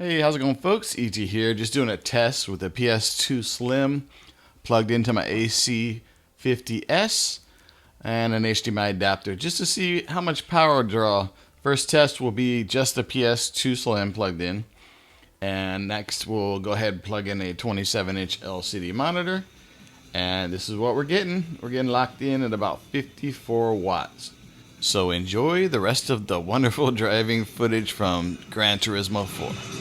Hey, how's it going, folks? ET here, just doing a test with the PS2 Slim plugged into my AC50s and an HDMI adapter just to see how much power draw. First test will be just the PS2 Slim plugged in, and next we'll go ahead and plug in a 27-inch LCD monitor, and this is what we're getting. We're getting locked in at about 54 watts. So enjoy the rest of the wonderful driving footage from Grand Turismo 4.